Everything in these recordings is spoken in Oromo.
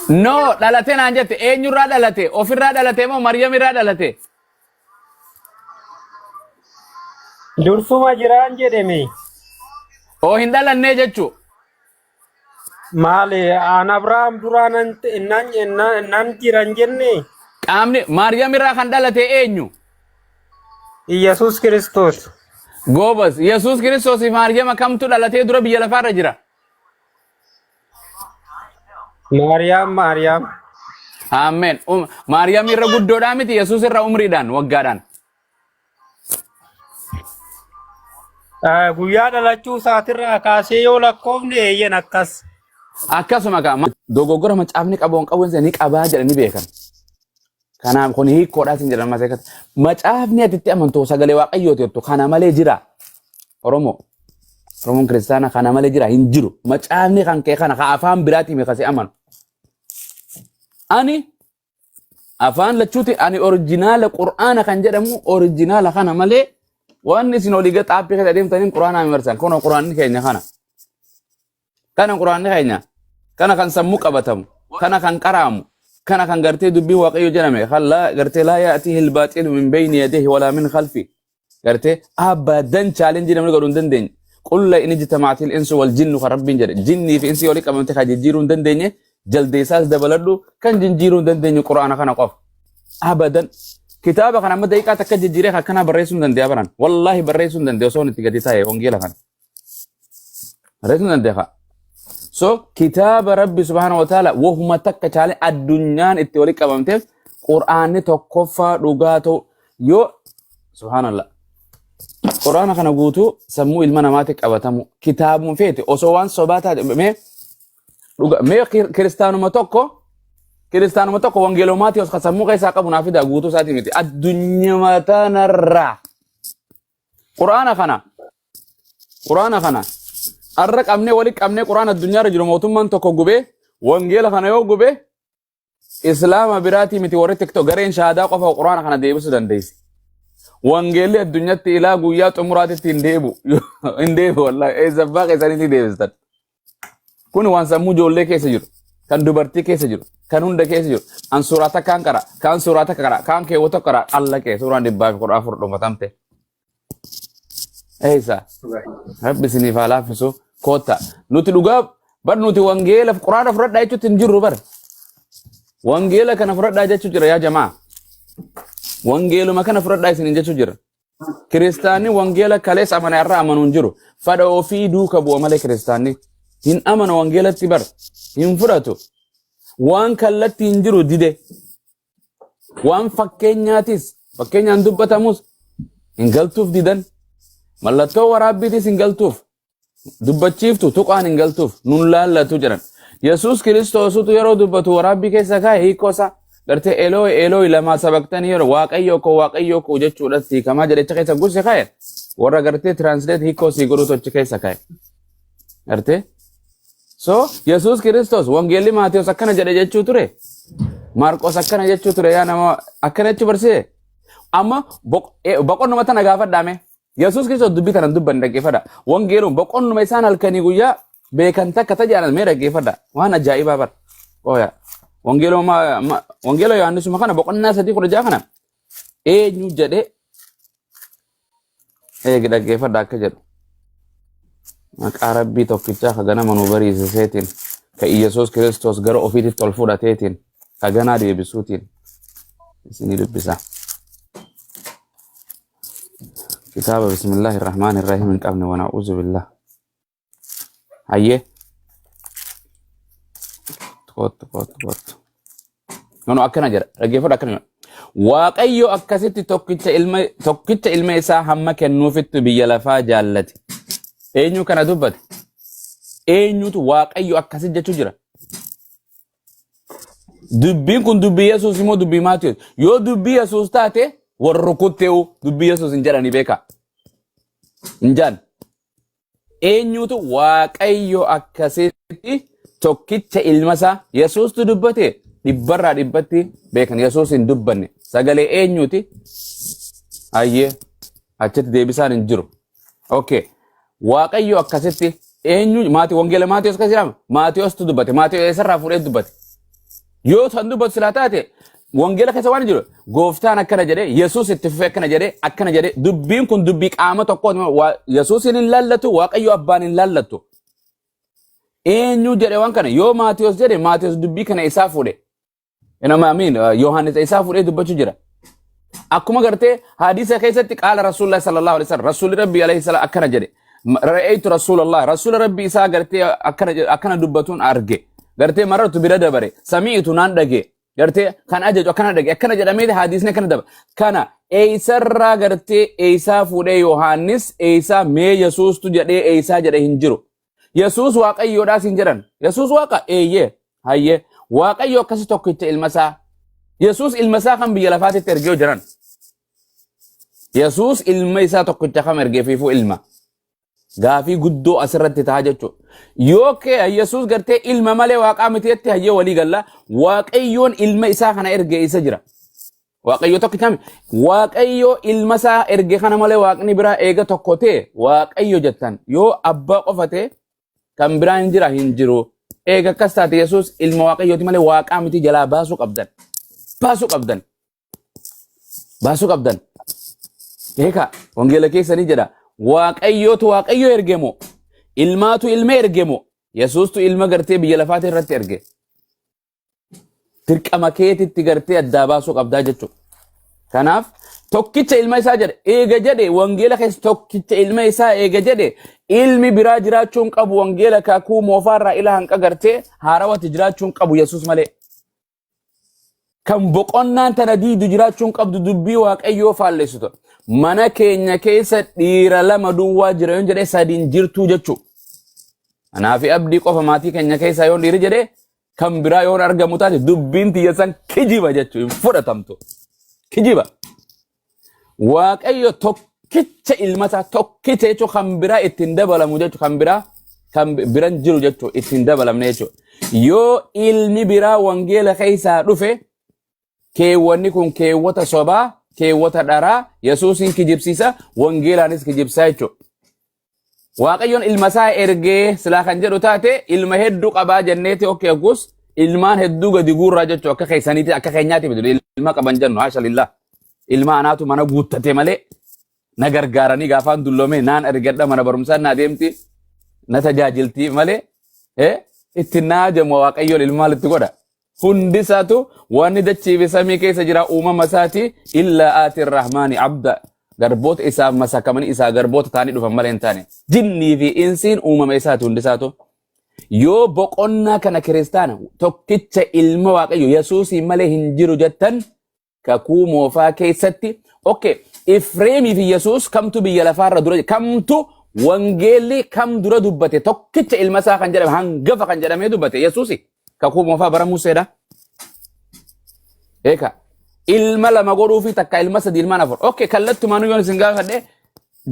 No, dhalate naan jette eenyurraa dhalate? Ofirraa dhalate moo Maryamirraa dhalate? Dursuma jiraan jedhame. Oo hin dhalannee jechuu. Maali aan Abrahaam duraan nan jiran jenne. Qaamni Maryamirraa kan dhalate eenyu? Yesus Kristos. Goobas, Yesuus Kiristoos fi Maryama kamtu dhalatee dura biyya lafaarra jira? Maariyaam. Amen. Maryam irra guddoodhaa miti Yesuus irra umriidhaan waggaadhaan. Guyyaa dhalachuu isaatirraa kaasee yoo lakkoofne eeyyan akkas. Akkasuma dogoggora macaafni qabuun qabuun ni qabaa jedhanii beekan. Kanaaf kun hiikkoodhaatiin jedhama seekata. Macaafni atitti amantuu sagalee waaqayyooti jettu kana malee jira. Oromoon kiristaana kana malee jira hin jiru. Macaafni kan kee kana afaan biraatii meeqasee amanu. Ani afaan lachuuti ani oriijinaala Qur'aana kan jedhamu oriijinaala kana malee waan isin olii gad xaappii keessa adeemtaniin Qur'aanaa mimarsan. Kun Qur'aanni keenya kana. Kana Qur'aanni keenya. Kana kan sammuu qabatamu. Kana kan qaraamu. Kana kan gartee dubbii waaqayyo jedhame. Khallaa gartee laa yaa'atihi al-baaxilu min bayni yadayhi walaa min khalfi. Gartee abadan chaalenjii namni godhuu hin dandeenye. Qulla in ijtama'ati al-insu wal jinnu kan rabbiin jedhe. Jinnii fi insi olii qabamte kan jijjiiruu hin dandeenye. Jaldeessaas dabaladhu kan jijjiiruu hin dandeenye Qur'aana kana qofa. Abadan. Kitaaba kana amma daqiiqaa takka jijjiiree akkana barreessuu hin dandeenya baran. Wallaahi barreessuu hin dandeenya osoo itti gadi taa'e wangeela kana. Barreessuu hin dandeenya. So kitaaba Rabbi subhanahu wa ta'ala wahuma takka chaalee addunyaan itti wali qabamteef Qur'aanni tokkoffaa dhugaa ta'u yoo subhanallah. Qur'aana kana guutuu sammuu ilma namaatti qabatamu kitaabuun feete osoo waan sobaa taate mee kiristaanuma tokko wangeelummaatti osoo sammuu keessaa qabu naaf fidaa guutuu isaatii miti addunyaa tanarraa Qur'aana kana arra qabnee wali qabnee Qur'aana addunyaarra jiru mootummaan tokko gubee wangeela kana yoo gubee islaama biraatii miti warri tiktok gareen shaadaa qofa Qur'aana kana deebisuu dandeessi. Wangeelli addunyaatti ilaa guyyaa xumuraatitti hin deebu wallahi zabbaa keessanitti deebistan. Kun waan sammuu ijoollee keessa jiru, kan dubartii keessa jiru, kan hunda keessa jiru. An suuraa kaan qara, kaan suuraa qara, kaan keewwata qara, allaqee suuraan 414 dhumatamte. Eessa? Rabbi isiniif haa laaffisu kootta. Nuti dhugaa bar nuti wangeela Qur'aana fudhadhaa jechuutti hin jirru bar. Wangeela kana fudhadhaa jechuu jira yaa jamaa. Wangeeluma kana fudhadhaa isin jechuu jira. Kiristaanni wangeela kalees amana irraa amanuu hin jiru. Fadha ofii duuka bu'a malee kiristaanni hin amanu wangeelatti bar. Hin fudhatu. Waan kallatti hin jiru dide. Waan fakkeenyaan dubbatamus hin galtuuf didan. Mallattoo waraabbiitis hin galtuuf. Dubbachiiftu tuqaan hin galtuuf. Nun laallatu jedhan. Yesuus Kiristoosutu yeroo dubbatu waraabbii keessa kaa'e hiikoosa. Gartee Elooyi lamaa sabaqtanii yeroo waaqayyoo koo jechuudhaatti hiikamaa jedhecha keessa gurse kaa'e. Warra gartee translate hiikoo sii godhu tochi keessa kaa'e. Gartee? So Yesuus Kiristoos wangeelli Maatiyos akkana jedhe jechuu ture. Maarqos akkana jechuu ture yaa nama akkana jechuu barsiise. Amma boqonnuma tana gaafadhaame. Yesuus Kiristoos dubbii kana dubban dhaggeeffadha. Wangeeluun boqonnuma isaan halkanii guyyaa beekan takka tajaajilan mee dhaggeeffadha. Waan ajaa'ibaa bar. Ooya. Wangeeloo Yohaannisuma kana boqonnaa 3:16 kana eenyu jedhee dhaggeeffadha akka jedhu. Maqaa Rabbii tokkichaa ka ganama nu bariisiseetiin ka Yesuus Kiristoos gara ofiititti ol fudhateetiin ka ganaa deebisuutiin isinii dubbisa. Kitaaba bismillahir rahmaanir rahiim hin qabne wa na'uuzu billah. Hayyee. Kootu. Nono akkana jedha dhaggeeffadha akkana jedha. Waaqayyo akkasitti tokkicha ilma isaa hamma kennuufittu biyya lafaa jaallate. Eenyu kana dubbate? Eenyutu Waaqayyo akkasitti jechuu jira? Dubbiin kun dubbii Yesuus immoo dubbii Maatiyos. Yoo dubbii Yesuus taate warra rukuttee'u dubbii Yesuus hin jedhanii beeka. Hin jaan. Eenyutu Waaqayyo akkasitti tokkicha ilma isaa Yesuustu dubbate? Dhibbarraa dhibbatti beekan Yesuus hin dubbanne. Sagalee eenyuti? Hayyee achitti deebisaan hin jiru. Okay. Waaqayyo akkasitti eenyu wangeela Maatiyos kan jedhamu Maatiyostu dubbate. Maatiyos eessarraa fuudhee dubbate? yoo tan dubbatu silaa taate wangeela keessa waan jiru gooftaan akkana jedhe yesuus itti fufee akkana jedhe dubbiin kun dubbii qaama tokko yesuusin hin laallatu waaqayyo abbaan hin laallatu eenyu jedhe waan kana yoo Maatiyos jedhe Maatiyos dubbii kana isaa fuudhe inama amiin Yohaannis isaa fuudhee dubbachuu jira akkuma gartee hadiisa keessatti qaala rasuulullah sallallahu alaihi wasallam rasuulli rabbi alaihi salam akkana jedhe ra'aytu rasuulallah rasuula rabbi isaa gartee akkana dubbatuun arge gartee marartu bira dabare sami'tu naan dhage gartee kan ajaju akkana dhage akkana jedhamee hadiisni akkana daba kana eeysarraa gartee eeysaa fuudhee Yohaannis eeysaa mee Yesuustu jedhee eeysaa jedhe hin jiru Yesuus waaqayyoodhaas hin jedhan Yesuus waaqa eeyyee hayyee waaqayyo akkasi tokkicha ilmasaa Yesuus ilma isaa kan biyya lafaatitti ergee jiran Yesuus ilma isaa tokkicha kan ergeefiifuu ilma gaafii guddoo asirratti ta'a jechuudha yoo kee Yesuus gartee ilma malee waaqaa mitiitti hayyee walii galla waaqayyoon ilma isaa kana ergee isa jira waaqayyo tokkicha waaqayyo ilma isaa ergee kana malee waaqni biraa eega tokko ta'e waaqayyo jettan yoo abbaa qofa ta'e kan biraa hin jira hin jiru eega akkas taate Yesuus ilma waaqayyooti malee waaqaa miti jalaa baasuu qabdan eeka wangeela keessanii jedha waaqayyootu waaqayyo ergemo ilmaatu ilma ergemo Yesuustu ilma gartee biyya lafaati irratti erge dirqama keetitti gartee addaa baasuu qabdaa jechuudha kanaaf tokkicha ilma isaa jedhe eega jedhe wangeela keessa tokkicha ilma isaa eega jedhe ilmi biraa jiraachuun qabu wangeela kakuu moofaarraa ila hanqa gartee haarawatti jiraachuun qabu Yesuus malee kan boqonnaan tana diidu jiraachuun qabdu dubbii waaqayyoo faallessitu mana keenya keessa dhiira lama duwwaa jira yoon jedhe sadiin jirtuu jechuudha anaafi abdii qofa maatii keenya keessa yoon dhiiri jedhe kan biraa yoon argamu taate dubbiin tiyyasan kijiba jechuudha hin fudhatamtu kijiba waaqayyo tokkicha ilmasaa tokkicha jechuudha kan biraa ittiin dabalamu jechuudha kan biraan jiru jechuudha ittiin dabalamne jechuudha yoo ilmi biraa wangeela keessaa dhufe keewwanni kun keewwata sobaa keewwata dharaa Yesuusin kijibsiisa wangeelaanis kijibsaa jechuudha waaqayyoon ilma isaa ergee silaa kan jedhu taate ilma hedduu qabaa jenneeti okkee gus ilmaan hedduu gadi guurraa jechuudha akka keessaniiti akka keenyaati ilma qaban jennu haasha lillaa ilma anaatu mana guuttate malee na gargaaranii gaafaan dulloome naan ergadha mana barumsaan na deemti na tajaajilti malee itti naajamu waaqayyoon ilma maalitti godha hundi isaatu wanni dachiifi samii keessa jira uumama isaati illaa aati rahmaani abda garboota isaaf masakamanii isaa garboota taanii dhufan malee hin taane jinnii fi insiin uumama isaati hundi isaatu yoo boqonnaa kana kiristaana tokkicha ilma waaqayyo Yesuusii malee hin jiru jettan kakuu moofaa keessatti okay Efreemii fi Yesuus kamtu biyya lafaarra dura kamtu wangeelli kam dura dubbate tokkicha ilma isaa kan jedhame hangafa kan jedhamee dubbate Yesuusi kakuu moofaa bara Museedha eeka ilma lama godhuu fi takka ilma sadii ilmaan afur okay kallattumaan yoon isin gaafadhe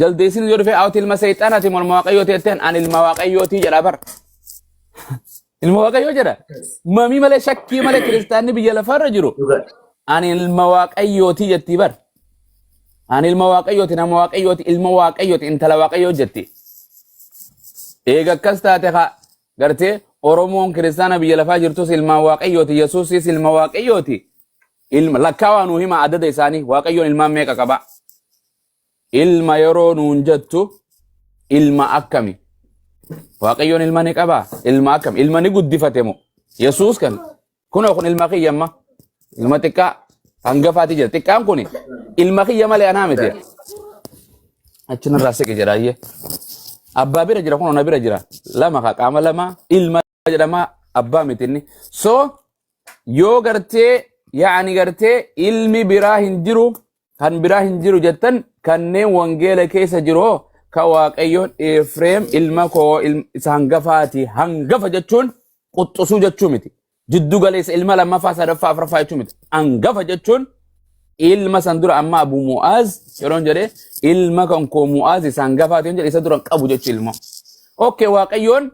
jaldeessin yoo dhufe awti ilma seexaanaati morma waaqayyooti jetteen an ilma waaqayyooti jedha bar ilma waaqayyoo jedha mamii malee shakkii malee kiristaanni biyya lafaarra jiru an ilma waaqayyooti jetti bar an ilma waaqayyooti nama waaqayyooti ilma waaqayyooti intala waaqayyoo jetti eega akkas taate ka gartee Oromoon kiristaana biyya lafaa jirtus ilma waaqayyooti Yesuusis ilma waaqayyooti ilma lakkaawaa nuu hima adada isaanii waaqayyoon ilmaan meeqa qaba ilma yeroo nuun jettu ilma akkami waaqayyoon ilma ni qaba ilma akkami ilma ni guddifate moo Yesuus kan kunoo kun ilma kiyyamma ilma xiqqaa hangafaati jira xiqqaan kun ilma kiyya malee anaa miti achinarraa siqe jedhaayyee abbaa bira jira kunoo na bira jira lama ka qaama lama ilma jedhama abbaa mitinni so yoo gartee yaani gartee ilmi biraa hin jiru kan biraa hin jiru jettan kanneen wangeela keessa jiru ka waaqayyoon Efreem ilma koo isa hangafaati hangafa jechuun quxxusuu jechuu miti jiddu galeessa ilma lammaffaa sadaffaa afuraffaa jechuu miti hangafa jechuun ilma san dura amma Abu Mu'aaz yeroon jedhe ilma kan koo Mu'aaz isa hangafaati jedhe isa dura qabu jechuu ilma okay waaqayyoon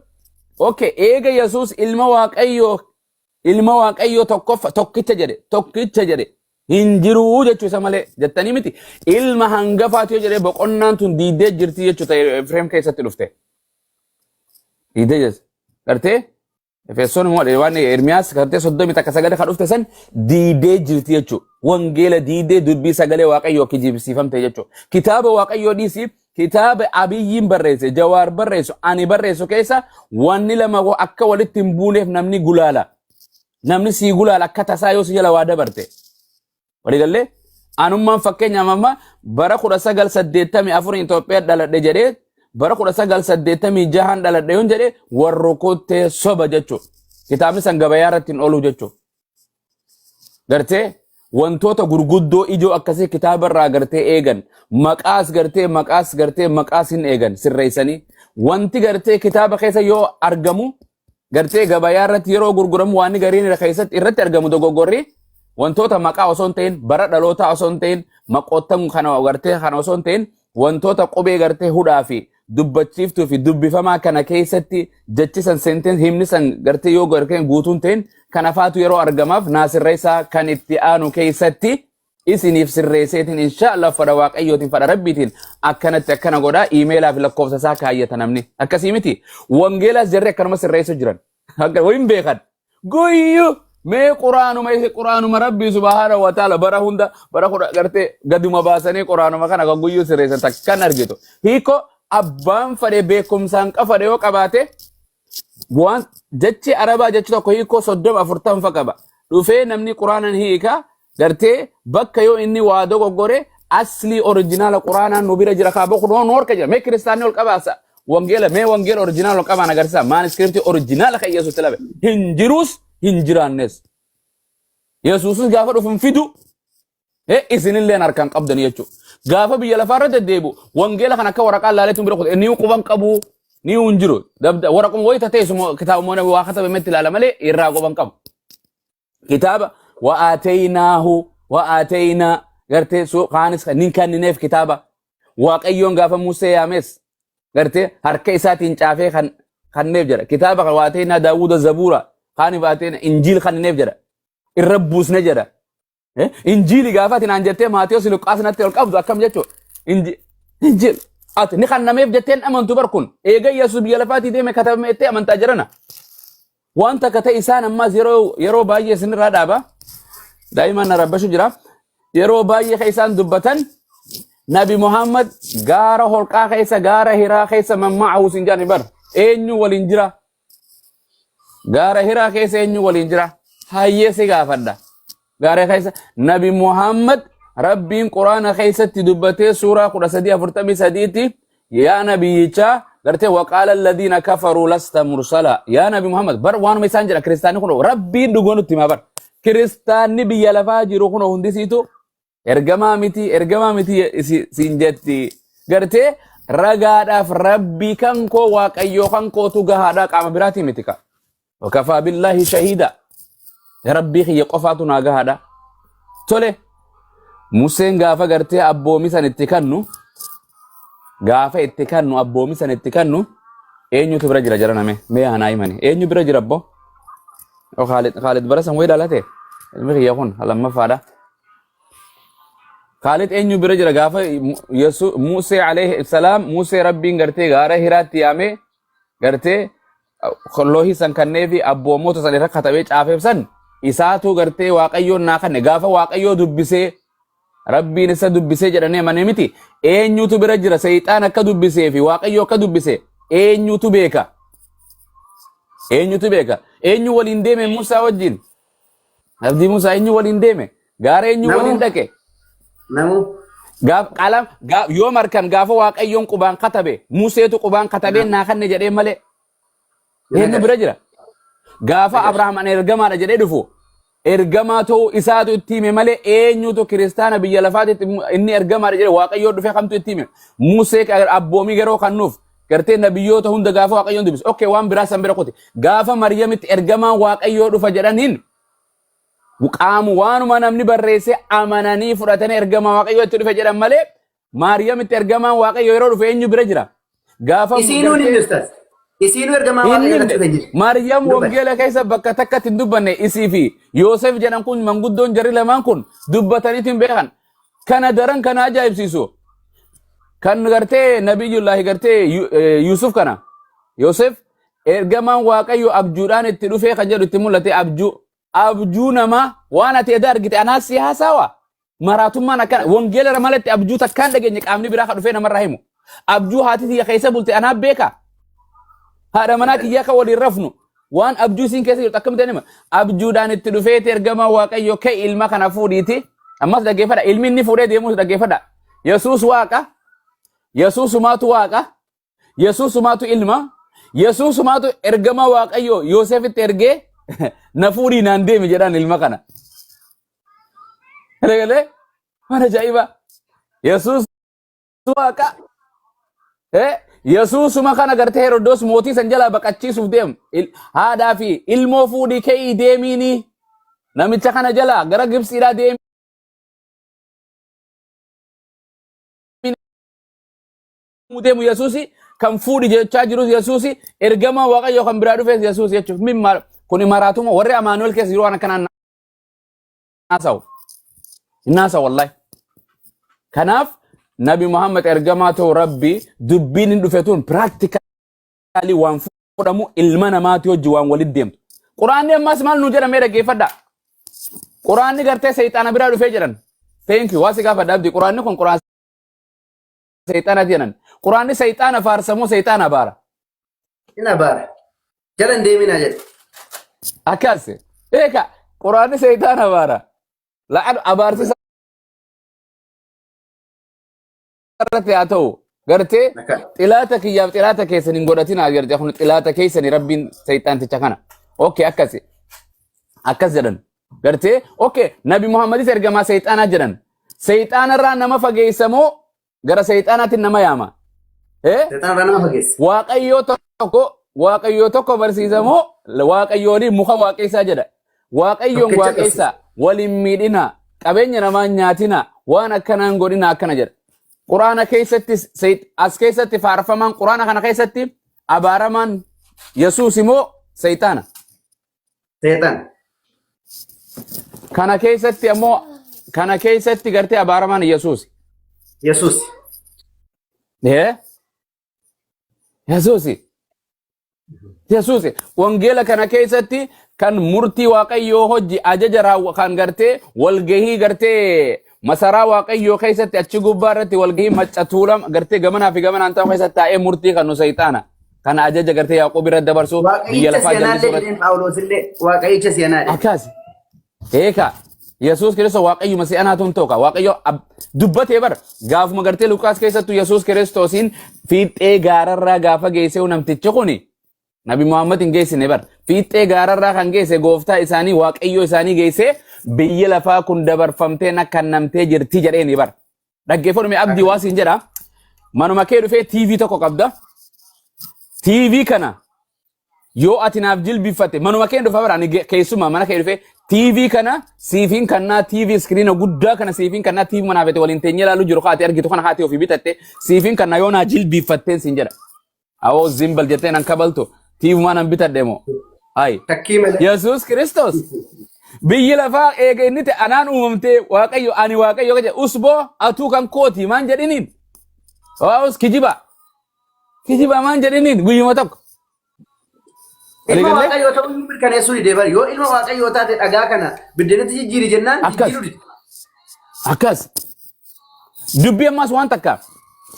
okay eega Yesuus ilma waaqayyoo tokkicha jedhe hin jiru jechuu isa malee jettanii miti ilma hangafaati jedhe boqonnaan tun diidee jirti jechuu ta'e Efreem keessatti dhufte diidee jees gartee Efesoon immoo waan Ermiyaas gartee 39 kan dhufte san diidee jirti jechuudha. Wangeela diidee dubbii sagalee Waaqayyoo akka jibsiifamte jechuudha. Kitaaba Waaqayyoo dhiisii kitaaba Abiyyiin barreesse, Jawaar barreessu, ani barreessu keessa wanni lama akka walitti hin buuneef namni gulaala. Namni sii gulaala akka tasaa yoo si jala waa dabarte. Waliigallee anummaan fakkeenyaaf amma bara 1984 Itoophiyaa dhaladhe jedhee bara 1986 dhaladhe yoon jedhe warra kottee soba jechuudha. Kitaabni san gabayaa irratti hin oolu jechuudha. Gartee wantoota gurguddoo ijoo akkasii kitaaba irraa gartee eegan maqaas hin eegan sirreessanii wanti gartee kitaaba keessa yoo argamu gartee gabayaa irratti yeroo gurguramu waan gariin keessatti irratti argamu dogoggorri wantoota maqaa osoo hin ta'in bara dhalootaa osoo hin ta'in maqoottan kana gartee kana osoo hin ta'in wantoota qubee gartee hudhaa fi dubbachiiftuu fi dubbifamaa kana keessatti jechisan seenteen himni san gartee yoo gartee guutuun ta'in kana faatu yeroo argamaaf naasirreessaa kan itti aanu keessatti isiniif sirreesseetiin inshaallah fadha Waaqayyootiin fadha Rabbiitiin akkanatti akkana godhaa iimeelaa fi lakkoofsa isaa kaayyata namni akkasii miti wangeelaas jarri akkanuma sirreessu jiran waliin beekan guyyuu mee quraanuma Rabbii subhaanahu wa ta'ala bara hunda bara gartee gaduma baasanii quraanuma kana kan guyyuu sirreessan takkan argitu hiiko abbaan fadhe beekumsaan qafadhe yoo qabaate waan jechi arabaa jechi tokko hiikoo 30-40 qaba dhufee namni quraanan hiika gartee bakka yoo inni waa dogoggore asli original quraanaan nu bira jira kaaba kuno noorka jira mee kristaanni ol qabaasa wangeela original ol qabaan agarsiisa manuscript original kan Yesuus labe hinjirus hinjiraannes Yesuusis gaafa dhufun fidu isinillee harkaan qabdan jechuudha gaafa biyya lafaarra deddeebu wangeela kan akka waraqaa laaleetuun bira qote inni quban qabu ni unjiru waraqum wayita teessumo kitaabummoon waa katabametti ilaala malee irraa quban qabu kitaaba wa'aataynaa gartee kaanis nin kannineef kitaaba Waaqayyoon gaafa Musee yaames gartee harka isaatiin caafee kanneef jedha kitaaba wa'aataynaa Daawuda Zabuura kaani baateen Injiil kannineef jedha irra buusne jedha Injiili gaafa tinaan jettee Maatiyos Luqaas natti ol qabdu akkam jechuudha Injiil ati ni kannameef jetteen amantu barkun eega Yesuus biyya lafaatii deeme katabameettee amantaa jirana wanta kata isaan ammas yeroo baay'ee sinirraa dhaaba daa'iman na rabbashu jira yeroo baay'ee ka isaan dubbatan Nabi Muhammad gaara holqaa keessa gaara Hiraa keessa mamma'ahu sin jedhani bar eenyu waliin jira gaara Hiraa keessa eenyu waliin jira hayyee si gaafadha gaara keessa Nabi Muhammad Rabbiin Quraana keessatti dubbatee suuraa 1343 yaa nabiyyicha gartee waqaala alladhiina kafaruu lasta mursala yaa nabi Muhammad bar waanuma isaan jedha kiristaanni kun Rabbiin dhugoo nutti himaa bar kiristaanni biyya lafaa jiru kun hundisiitu ergamaa miti siin jetti gartee ragaadhaaf Rabbii kan koo Waaqayyoo kan kootu gahaadhaa qaama biraatii miti ka wakafaa billaahi shahiida Rabbii kiyya qofaatu naa gahaadha tole Museen gaafa gartee abboomi san itti kannu gaafa itti kannu abboomi san itti kannu eenyutu bira jira jaraname mee hanaa himani eenyu bira jira abbo Khalid bara san wayda late ilmi kiyya kun lamaffaadha Khalid eenyu bira jira gaafa Musee alayhi salaam Musee Rabbiin gartee gaara Hiraatti yaame gartee kollohi san kanneefi abboomoota san irra katabee caafeef san isaatu gartee Waaqayyoon naa kanne gaafa Waaqayyoo dubbisee Rabbiin isa dubbisee jedhanii amanee miti eenyutu bira jira seeyxaan akka dubbisee fi Waaqayyo akka dubbisee eenyutu beeka eenyu waliin deeme Musaa wajjin abdii Musaa eenyu waliin deeme gaara eenyu waliin dhaqe qalam yoo markan gaafa Waaqayyoon qubaan katabe Museetu qubaan katabee naa kanne jedhee malee eenyu bira jira gaafa Abrahaam an ergamaadha jedhee dhufu ergamaa ta'uu isaatu itti hime malee eenyutu kiristaana biyya lafaatitti inni ergamaadha jedhe Waaqayyoo dhufee kamtu itti hime Musee abboomii garoo kannuuf gartee nabiyyoota hunda gaafa Waaqayyoon dubbise okay waan biraa san bira qote gaafa Maryamitti ergamaan Waaqayyoo dhufa jedhaniin qaamu waanuma namni barreesse amananii fudhatanii ergamaa Waaqayyoo itti dhufe jedhan malee Maryamitti ergamaan Waaqayyoo yeroo dhufe eenyu bira jira gaafa Isiinu ergamaa Waaqayyoo dhufe jira Maryam wangeela keessa bakka takkatti hin dubbanne isii fi Yoosef jedhan kun manguddoon jarri lamaan kun dubbataniitiin beekan kana daran kana ajaa'ibsiisu kan gartee nabiyullaahi gartee Yusuf kana Yoosef ergamaan waaqayyo abjuudhaan itti dhufee kan jedhu itti mul'ate abjuu nama waan ati eda argite anaa siyaasawa maraatummaan akkana wangeela malatti abjuu takkaan dhageenye qaamni biraa kan dhufee namarraa himu abjuu haati tiyya keessa bulte anaa beeka haadha manaa kiyyaa kan waliin rafnu waan abjuu siin keessa jirtu akkamitti nima abjuudhaan itti dhufeeti ergamaan waaqayyo ka'e ilma kana fuudhiiti ammas dhaggeeffadha ilmi inni fuudhee deemus dhaggeeffadha Yesuus waaqa Yesuusumaatu waaqa Yesuusumaatu ilma Yesuusumaatu ergamaa waaqayyo Yoosefitti ergee na fuudhii naan deemi jedhaan ilma kana Regale mana ajaa'iba Yesuus waaqa Yesuusuma kana gartee Herodos mootii san jalaa baqachiisuuf deemu haadhaa fi ilmoo fuudhii ka'ii deemiini namicha kana jalaa gara Gibsiidhaa deemi deemu Yesuusi kan fuudhi jechaa jiru Yesuusi ergamaa waaqayyo kan biraa dhufee Yesuusi jechuuf min maal kuni maraatuma warri Amaanuel keessa jiru waan kanaan naasaw wallahi kanaaf Nabi Muhammad ergamaa ta'u Rabbi dubbiin hin dhufetuun practically waan fudhamu ilma namaati hojii waan walitti deemtu Quraanni ammas maal nu jedhamee dhaggeeffadha Quraanni gartee seexaana biraa dhufee jedhan thank you waasi gaafa dabdi Quraanni kun Quraan seexaana jedhan Quraanni seexaana faarsamoo seexaana baara ina baara jalan deemina jedhe akkas eeka Quraanni seexaana baara la'an abaarsi sarratti haa ta'u gartee xilaata kiyyaaf xilaata keessan hin godhatinaa garte kun xilaata keessani rabbiin seexaanticha kana okay akkas jedhan gartee okay Nabi Muhammadis ergamaa seexaanaa jedhan seexaanarraa nama fageessamoo gara seexaanaatiin nama yaama seexaanarraa nama fageessa waaqayyoo tokko barsiisamoo waaqayyoon muka waaqessaa jedha waaqayyoon waaqessaa waliin miidhina qabeenya namaa nyaatina waan akkanaan godhina akkana jedha Quraana keessatti as keessatti faarfamaan Quraana kana keessatti abaaramaan Yesuus immoo seexaana kana keessatti ammoo kana keessatti gartee abaaramaan Yesuus Yesuus wangeela kana keessatti kan murtii waaqayyoo hojii ajaja kan gartee walgahii gartee masaraa waaqayyoo keessatti achi gubbaa irratti walgahii maccatuulam gartee gamanaa fi gamanaan ta'u keessatti taa'ee murtii kan nu seexaana kana ajaja gartee Yaaqoob irratti dabarsu biyya lafaa jallisuu Phaawulos illee waaqayyicha seenaadha akkas eeka Yesuus Kiristoos waaqayyo masi'anaatuun ta'uka waaqayyo dubbatee bar gaafuma gartee Luqaas keessattu Yesuus Kiristoosiin fiixee gaararraa gaafa geessee namtichi kuni Nabi Muhammad hin geessine bar fiixee gaararraa kan geesse gooftaa isaanii waaqayyo isaanii geesse biyya lafaa kun dabarfamtee nakannamtee jirti jedheeni bar dhaggeeffadhume abdii waasiin jedha manuma kee dhufee TV tokko qabda TV kana yoo ati naaf jilbifatte manuma kee dhufa bara keessuma mana kee dhufee TV kana siifin kannaa TV screen guddaa kana siifin kannaa TV manaafete waliin teenye ilaalu jiru kaati argitu kana haati ofii bitatte siifin kannaa yoo naa jilbifatteen siin jedha awoo zimbal jettee nan kabaltu TV manan bitadhe moo ay Yesuus Kiristoos biyyi lafaa eega inni ta'e anaan uumamtee waaqayyo ani waaqayyo kaje usboo atuu kan kooti maan jedhiniin waa'us kijiba maan jedhiniin guyyuma tokko ilma waaqayyoo ta'uu hin mirkaneessuu didee bari yoo ilma waaqayyoo taate dhagaa kana biddeenatti jijjiiri jennaan jijjiiruu akkas dubbii ammas waan takka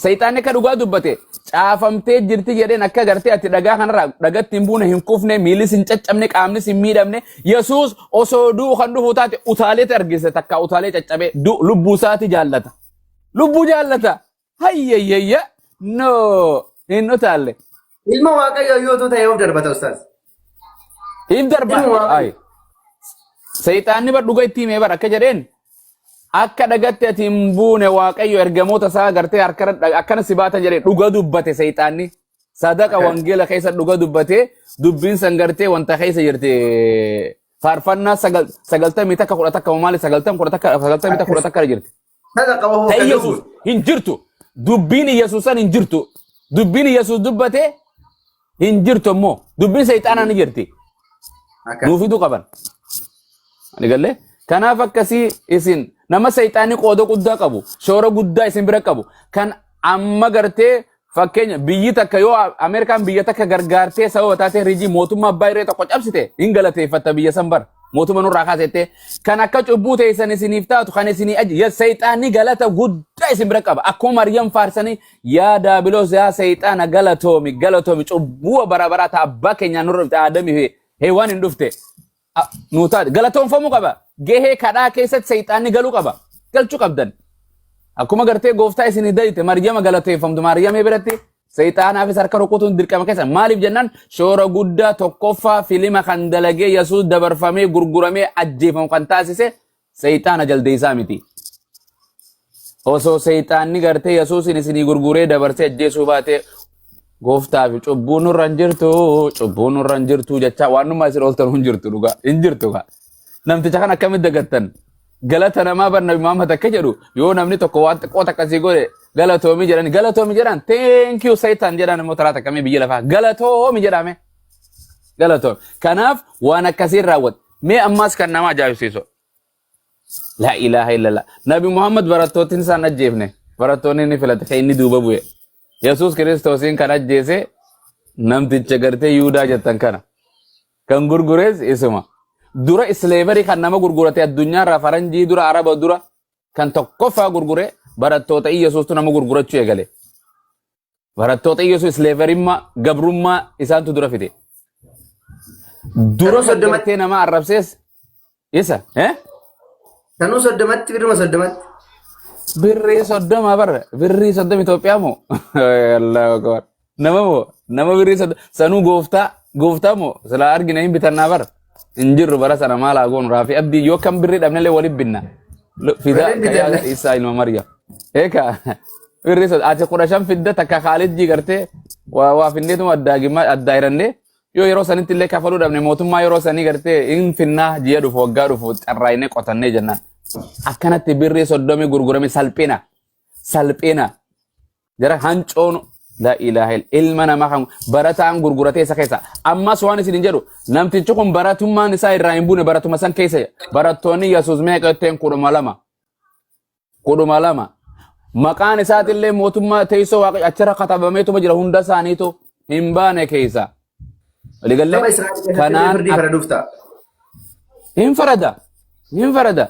seexaanni akka dhugaa dubbate caafamtee jirti jedheen akka gartee ati dhagaa kanarraa dhagatti hin buune hin kufne miilis hin caccabne qaamnis hin miidhamne Yesuus osoo du'u kan dhufu taate utaaleeti argise takka utaalee caccabe lubbuu isaati jaallata lubbuu jaallata hayyayya no hin utaalle ilma waaqayyoo yoo ta'e of darbata ustaas if darba ay seexaanni bar dhuga itti himee bar akka jedheen akka dhagatti ati hin buune waaqayyo ergamoota isaa gartee akkana si baatan jedhee dhuga dubbate seexaanni sadaqa wangeela keessa dhuga dubbate dubbiin san gartee wanta keessa jirti faarfannaa 90 maali 90 jirti sadaqa wahoo ta'e Yesuus hin jirtu dubbiin Yesuusan hin jirtu dubbiin Yesuus dubbate hin jirtu immoo dubbiin seexaanaa ni jirti nuufitu qaban ani galle kanaaf akkasii isin nama seexaanni qooda guddaa qabu shoora guddaa isin bira qabu kan amma gartee fakkeenya biyyi takka yoo Ameerikaan biyya takka gargaartee sababa taatee rijii mootummaa abbaa irree tokko cabsite hin galateeffatta biyya san bar mootummaa nurraa kaasette kan akka cubbuu teessan isiniif taatu kan isinii aji ya sayxaanni galata guddaa isin bira qaba akkuma Maryam faarsanii yaa daabiloos yaa sayxaana galatoomi cubbuu bara ta abbaa keenya nurra aadami heewwan hin dhufte nuutaa galatoonfamuu qaba gahee kadhaa keessatti sayxaanni galuu qaba galchuu qabdan akkuma gartee gooftaa isinii dayite Maryama galateeffamtu Maryamee biratti sayxaanaafis harka rukutuun dirqama keessa maaliif jennaan shoora guddaa tokkoffaa filima kan dalagee Yesuus dabarfamee gurguramee ajjeefamu kan taasise sayxaana jaldeessaa miti. Osoo sayxaanni gartee Yesuusin isinii gurguree dabarsee ajjeesuu baatee gooftaaf cubbuu nurra hin jirtu jecha waanuma isin ooltan hin jirtu dhugaa hin jirtu gaa namticha kan akkamitti dagattan galata namaa bar nabi Muhammad akka jedhu yoo namni tokko waan xiqqoo takkasii godhe galatoomi jedhan thank you sayxaan jedhan immoo taraa takkamee biyya lafaa galatoomi jedhame galatoomi kanaaf waan akkasiin raawwatu mee ammaas kan nama ajaa'ibsiisu la ilaha illallah nabi Muhammad barattootiin isaan ajjeefne barattoonni ni filate kan inni duuba bu'e Yesuus Kiristoosiin kan ajjeese namticha gartee Yihudaa jettan kana kan gurgurees isuma dura slavery kan nama gurgurate addunyaa irraa faranjii dura araba dura kan tokkoffaa gurgure barattoota Yesuustu nama gurgurachuu eegale barattoota Yesuus slaverymmaa gabrummaa isaantu dura fide dura soddomatti nama arrabsees isa Tanuu soddomatti birrii soddoma bar birrii soddoma Itoophiyaa moo Allahu akbar nama birrii soddoma sanuu gooftaa moo sila argina hin bitannaa bar injirru bara sana maal agoon raafi abdii yoo kan birrii dhabnellee walii binna fidaa kayaa Isaa ilma Maryam eka birrii soddoma ati 15 fidda takka Khaalid gartee waa finneetuma addaa irannee yoo yeroo sanitti illee kafaluu dhabne mootummaa yeroo sanii gartee in finnaa ji'a dhufu waggaa dhufu carraayinee qotannee jennaan akkanatti birrii soddomi gurgurame salphina jara hancoon la ilaha ilma namaa kan barataan gurguratee isa keessa ammas waan isin jedhu namtichi kun baratummaan isaa irraa hin buune baratuma san keessa barattoonni Yesuus meeqatteen 12 maqaan isaatillee mootummaa teessoo waaqa achira katabameetuma jira hunda isaaniitu hin baane keessa waligalle kanaan hin farada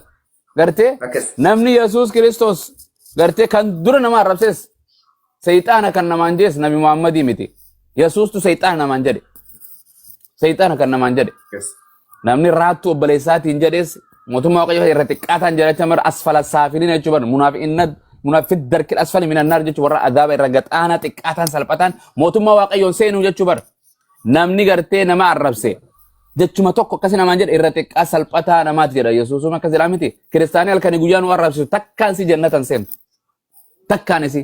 gartee namni Yesuus Kiristoos gartee kan dura nama arrabsees sayxaana kan namaan jees nabi Muhammadii miti Yesuustu sayxaana namaan jedhe namni raattu obboleessaatiin jedhees mootummaa waaqayyoo irra xiqqaataan jedhacha mara asfala saafiliin jechuu bar munaafiq darkil asfali minan naar jechuu warra adaaba irra gaxaana xiqqaataan salphataan mootummaa waaqayyoon seenuu jechuu bar namni gartee nama arrabse jechuma tokko akkasi namaan jedhe irra xiqqaa salphataa namaati jedha Yesuusuma akkas jedhaa miti kiristaanii halkanii guyyaa nu arrabsisu takkaan si jannatan seentu takkaan isi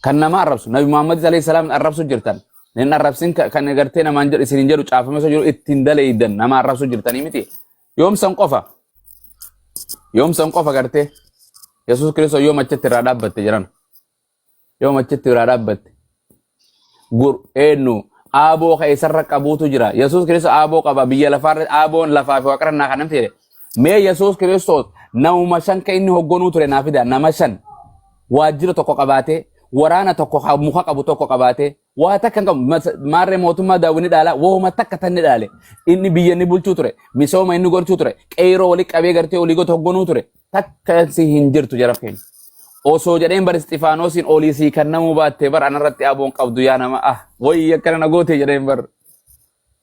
kan nama arrabsu nabi Muhammad alayhi salaam arrabsu jirtan nin arrabsin kan gartee namaan jedhu isin jedhu caafame so jiru ittiin daleeydan nama arrabsu jirtanii miti yoomsan qofa gartee Yesuus Kiristoos yoo machetti irraa dhaabbatte jiran yoo machetti irraa dhaabbatte eenyu aaboo keessarra qabuutu jira Yesuus Kiristoos aaboo qaba biyya lafaarra aaboon lafaa fi waaqarra kan namti jedhe mee Yesuus Kiristoos namuma shan ka inni hoggonuu ture naaf fida nama shan waajjira tokko qabaatee waraana tokko muka qabu tokko qabaatee waa takka qabu maarree mootummaa daawwini dhaala wooma takka tanni dhaale inni biyya inni bulchuu ture misooma inni gorchuu ture qeeroo walii qabee gartee olii goota hoggonuu ture takka si hin jirtu jara keenya osoo jedheen bar Isxifaanoosiin olii sii kan namuu baattee bar anarratti aaboon qabdu yaa nama wayii akkana na goote jedheen bar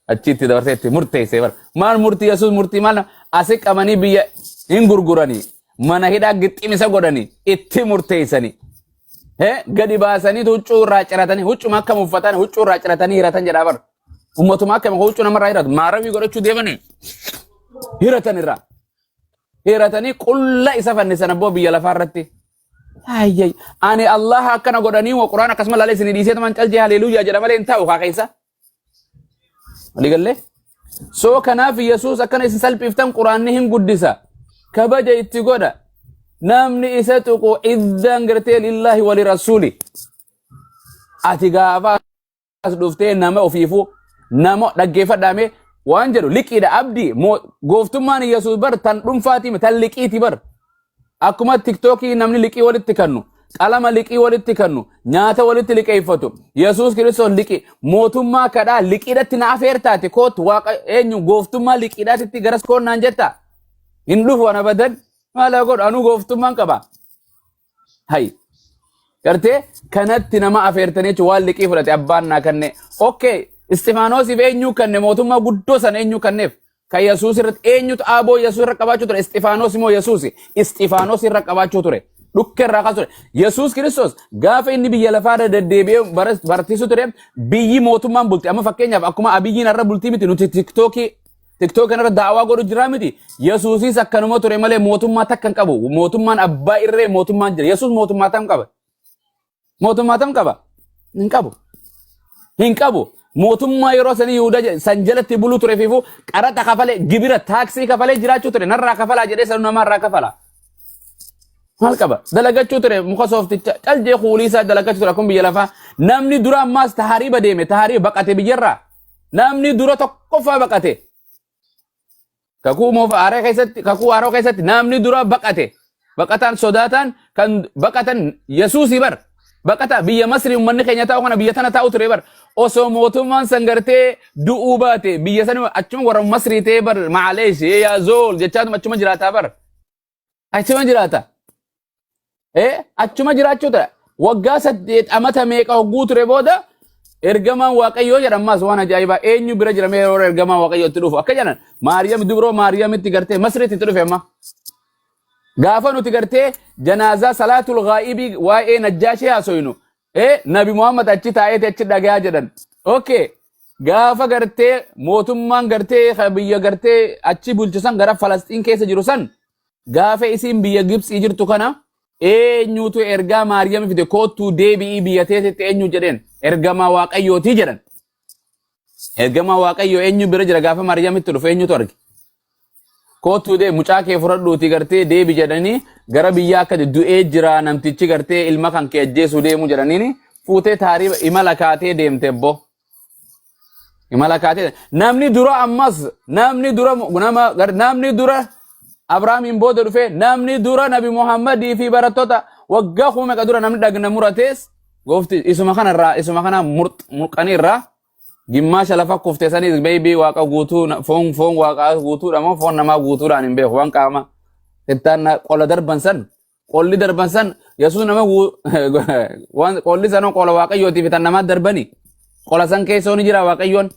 achitti dabarseetti murteessee bar maal murtii Yesuus murtii maal asi qabanii biyya hin gurguranii mana hidhaa gixximisa godhanii itti murteessanii gadi baasanii huccuu irraa ciratanii huccuma akkam uffatanii huccuu irraa ciratanii hiratan jedhaa bar ummatuma akkam huccuu namarraa hiratu maaramii godhachuu deemanii hiratan irraa hiratanii qulla isa fannisan abboo biyya lafaarratti Ayyay, ani Allah akkana godhanii wa Qur'aan akkasuma laalee isin dhiisee man calje haleluuyaa jedha malee hin taa'u kaa keessa. Waligalle? Soo kanaaf Yesuus akkana isin salphiftan Qur'aanni hin guddisa. Kabaja itti godha. Namni isa tuqu iddaan gartee lillahi wali rasuuli. Ati gaafa as dhuftee nama ofiifuu nama dhaggeeffadhaame waan jedhu liqiidha abdii gooftummaan Yesuus bar tan dhuunfaatii tan liqiiti bar. Akkuma TikTokii namni liqii walitti kannu qalama liqii walitti kennu nyaata walitti liqeeffatu Yesuus Kiristoos liqii mootummaa kadhaa liqiidhatti na afeertaati kootu waaqa eenyu gooftummaa liqiidhaatitti garas koonnaan jetta hin dhufu ana badan maala godhu anu gooftummaan qaba hay gartee kanatti nama afeertanii waan liqii fudhate abbaan naa kanne okay Istifaanoosiif eenyu kanne mootummaa guddoo san eenyu kanneef kan Yesuus irratti eenyutu aaboo Yesuus irra qabaachuu ture Istifaanos immoo Yesuus Istifaanos irra qabaachuu ture dhukke irraa kaas ture Yesuus Kiristoos gaafa inni biyya lafaa deddeebi'ee barsiisu ture biyyi mootummaan bulti amma fakkeenyaaf akkuma abiyyiin irra bultii miti nuti tiktook irra daawaa godhu jira miti Yesuusis akkanuma ture malee mootummaa takkan qabu mootummaan abbaa irree mootummaan jira Yesuus mootummaa tam qaba hin qabu mootummaa yeroo sanii Yihuudaa san jalatti buluu ture fiifu qaraxa kafalee gibira taaksii kafalee jiraachuu ture narraa kafalaa jedhee san namarraa kafala maal qaba dalagachuu ture muka soofticha caljee kuuliisaa dalagachuu ture akkuma biyya lafaa namni dura ammaas tahariiba deeme tahariiba baqate biyyarraa namni dura tokkoffaa baqate kakuu aaroo keessatti namni dura baqate baqataan sodaataan kan baqatan Yesuusii bar baqata biyya Masrii ummanni keenya taa'u kana biyya tana taa'u ture bar osoo mootummaan sangartee du'uu baate biyya san achuma warra Masrii ta'e bar maaleesh yaa zool jechaatuma achuma jiraataa bar achuma jiraata achuma jiraachuu ture waggaa 8 amata meeqa hogguu ture booda ergamaan waaqayyoo jedhamas waan ajaa'ibaa eenyu bira jira mee yeroo ergamaan waaqayyoo itti dhufu akka jedhan Maariyaam dubroo Maariyaamitti gartee Masriitti itti dhufe amma gaafa nuti gartee janaazaa salaatul ghaa'ibii waa'ee najjaashee haasoynu nabi Muhammad achi taa'ee achi dhagaa jedhan okay gaafa gartee mootummaan gartee biyya gartee achi bulchisan gara Falastiin keessa jiru san gaafa isiin biyya Gibxii jirtu kana eenyutu ergaa Maariyaam fide kootu deebi'ii biyya teetti eenyu jedheen ergamaa waaqayyooti jedhan ergamaa waaqayyoo eenyu bira jira gaafa Maariyaamitti dhufe eenyutu arge kootu dee mucaa kee fudhadhuuti gartee deebi jedhanii gara biyya akka du'ee jira namtichi gartee ilma kan kee ajjeesuu deemu jedhaniini fuutee taariiba imala kaatee deemte boo imala kaatee namni dura ammas namni dura Abrahaamiin booda dhufe namni dura Nabi Muhammadii fi barattoota waggaa kuma meeqa dura namni dhagna muratees goofti isuma kana murqanii irraa gimmaasha lafa kuftee sanii beebii waaqa guutuu foon waaqa guutuudha moo foon namaa guutuudhaan hin beeku waan qaama ittaan qola darban san Yesuus nama waan qolli sanoo qola waaqayyootiif itan namaa darbani qola san keessoo ni jira waaqayyoon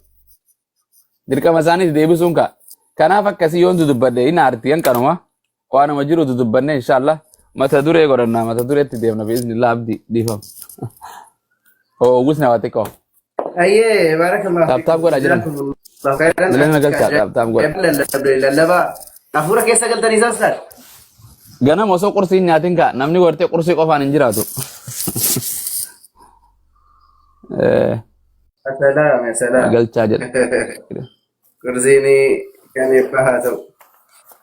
dirqama isaaniiti deebisuun kanaaf akkasii yoon dudubbadde hin aartii hanqanuma waanuma jiru dudubbanne inshaallah mata duree godhannaa mata dureetti deemna biiznillah abdii dhiifama ogusna waa xiqqoo Aye, barakallah. Taap godha jiran. Dileen nagalcha taap godha. Lallaba. Afura keessa galtanii saasar. Ganama osoo qursiin nyaatin ka namni gortee qursii qofaan hin jiraatu. Salaam. Galchaa jedha. Kursiini kan eebbahaa ta'u.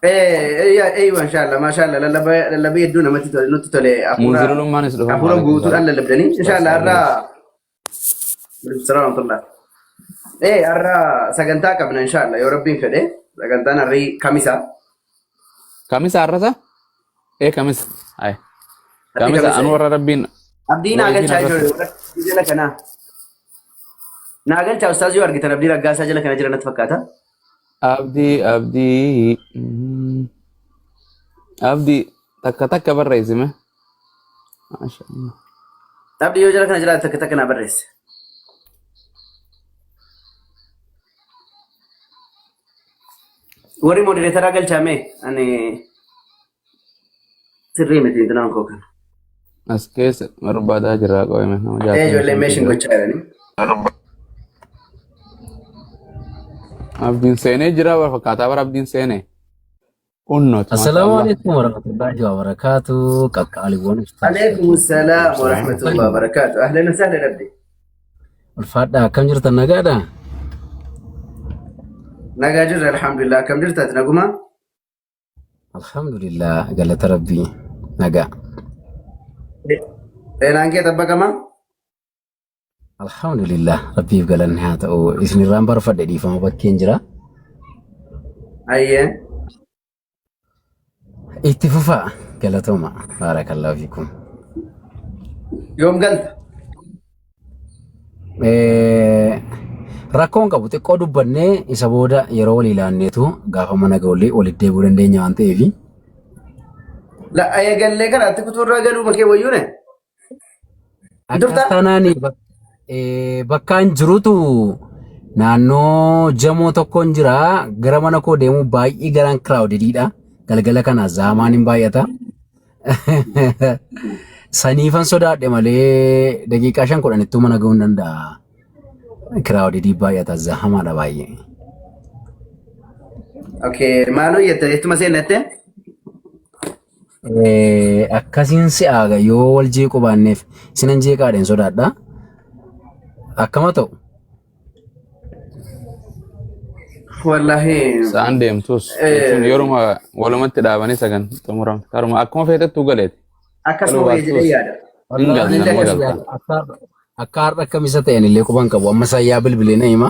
Eeywa inshaallah maashaallah lallaba hedduu namatti tole nutti tole Muuzirulummaan is dhufa. afura guutuudhaan lallabdanii inshaallah irraa Assalamu alaikum. Arra sagantaa qabna inshaallah yoo rabbiin fedhe sagantaan harrii kamisa. Kamisa arrasa? Kamisa. Ay. Kamisa anu warra rabbiin. Abdiin agalchaa jala kana. Naagalchaa ustaaz yoo argitan abdii raggaasaa jala kana jira natti fakkaata. Abdii takka barreessime. Maashaallah. Abdii yoo jala kana jira takka naa barreesse. Warri moderator galchame ani sirrii miti intinaan koo kana. As keessa barbaadaa jira qo'ime nama jaatama. Ijoollee meeshin gochaa jiranii. Abdiin seenee jira fakkaataa bara abdiin seenee. Unnooti. Assalamualaikum warahmatullahi wabarakatuh. Qaqqaaliiwwan ustaas. Waalaikumsalam warahmatullahi wabarakatuh. Ahlan wa sahlan abdi. Ulfaadha akkam jirtan nagaadha? Nagaa jirra alhamdulillah akkam jirtaati naguma? Alhamdulillah galata rabbii nagaa. Seenaan kee tabbaqama? Alhamdulillah rabbiif galanni haa ta'u isinirraan barfadhe dhiifama bakkeen jira. Ayyee. Itti fufaa galatooma baarakallahu fiikum. Yoom galta? Rakkoon qabu xiqqoo dubbannee isa booda yeroo walii ilaanneetu gaafa mana gaollee walitti deebi'uu dandeenya waan ta'eef. La eegallee kanaatti kutuurraa galuu makee wayyuune? Akka kanaan bakkaan jirutu naannoo jamoo tokkoon jira gara mana koo deemuu baay'ee garaan kiraawudiidha. Galgala kana zaamaan hin baay'ata. Saniifan sodaadhe malee daqiiqaa 5-10 mana ga'uu hin danda'a. Kiraawudii baay'ata zaahamaadha baay'ee. Okay, maaloo jette ittuma seenatte? Akkasiin si'aaga yoo wal jeequu baanneef sinan jeeqaadhaan sodaadha. Akkama ta'u. Wallahi. Saan deemtus yeruma walumatti dhaabanii sagan xumuran karuma akkuma feetettu galeeti. Akkasuma jedhee yaada. Akka har'a akkamisa ta'een illee quban qabu amma sayyaa bilbilee na hima.